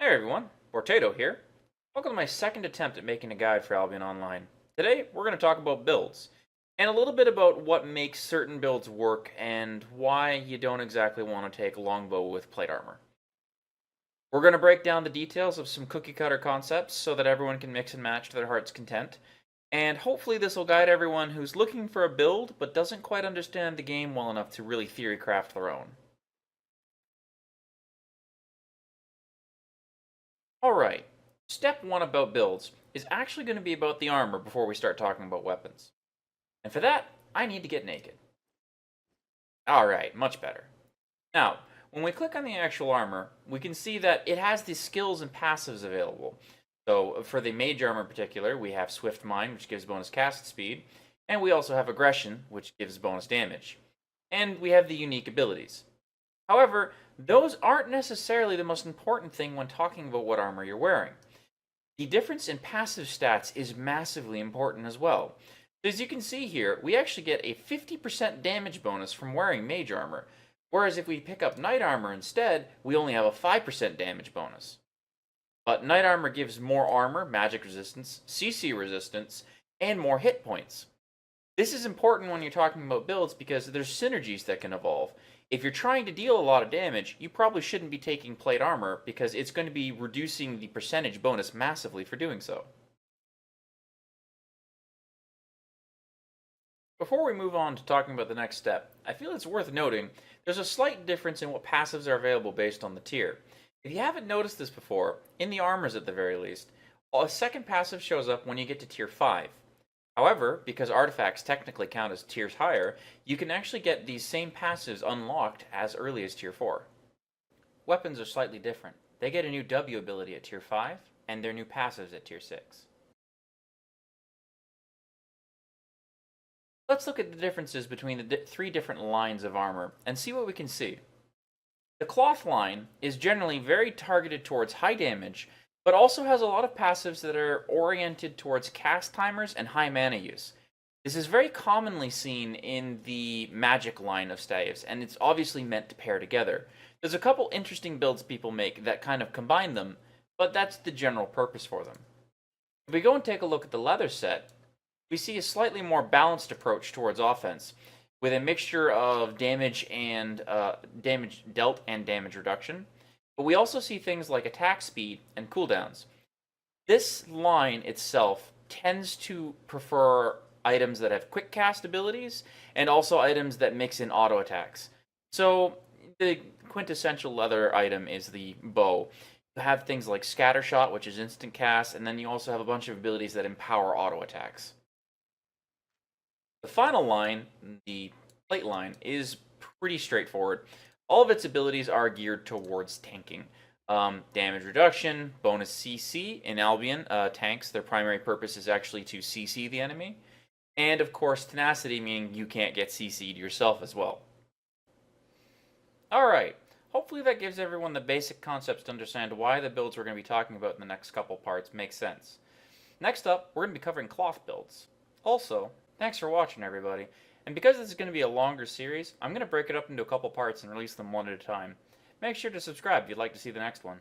Hey everyone, Boartato here. Welcome to my second attempt at making a guide for Albion Online. Today, we're going to talk about builds, and a little bit about what makes certain builds work and why you don't exactly want to take longbow with plate armor. We're going to break down the details of some cookie cutter concepts so that everyone can mix and match to their heart's content, and hopefully this will guide everyone who's looking for a build but doesn't quite understand the game well enough to really theory craft their own. Alright, step one about builds is actually going to be about the armor before we start talking about weapons. And for that, I need to get naked. Alright, much better. Now, when we click on the actual armor, we can see that it has the skills and passives available. So, for the mage armor in particular, we have Swift Mind, which gives bonus cast speed, and we also have Aggression, which gives bonus damage. And we have the unique abilities. However, those aren't necessarily the most important thing when talking about what armor you're wearing. The difference in passive stats is massively important as well. As you can see here, we actually get a 50% damage bonus from wearing mage armor, whereas if we pick up knight armor instead, we only have a 5% damage bonus. But knight armor gives more armor, magic resistance, CC resistance, and more hit points. This is important when you're talking about builds because there's synergies that can evolve. If you're trying to deal a lot of damage, you probably shouldn't be taking plate armor because it's going to be reducing the percentage bonus massively for doing so. Before we move on to talking about the next step, I feel it's worth noting there's a slight difference in what passives are available based on the tier. If you haven't noticed this before, in the armors at the very least, a second passive shows up when you get to tier 5. However, because artifacts technically count as tiers higher, you can actually get these same passives unlocked as early as tier 4. Weapons are slightly different. They get a new W ability at tier 5, and their new passives at tier 6. Let's look at the differences between the three different lines of armor, and see what we can see. The cloth line is generally very targeted towards high damage, but also has a lot of passives that are oriented towards cast timers and high mana use. This is very commonly seen in the magic line of staves, and it's obviously meant to pair together. There's a couple interesting builds people make that kind of combine them, but that's the general purpose for them. If we go and take a look at the leather set, we see a slightly more balanced approach towards offense, with a mixture of damage and damage dealt and damage reduction. But we also see things like attack speed and cooldowns. This line itself tends to prefer items that have quick cast abilities and also items that mix in auto attacks. So the quintessential leather item is the bow. You have things like scattershot, which is instant cast, and then you also have a bunch of abilities that empower auto attacks. The final line, the plate line, is pretty straightforward. All of its abilities are geared towards tanking. Damage reduction, bonus CC. In Albion, tanks, their primary purpose is actually to CC the enemy. And of course, tenacity, meaning you can't get CC'd yourself as well. Alright, hopefully that gives everyone the basic concepts to understand why the builds we're going to be talking about in the next couple parts make sense. Next up, we're going to be covering cloth builds. Also, thanks for watching everybody. And because this is going to be a longer series, I'm going to break it up into a couple parts and release them one at a time. Make sure to subscribe if you'd like to see the next one.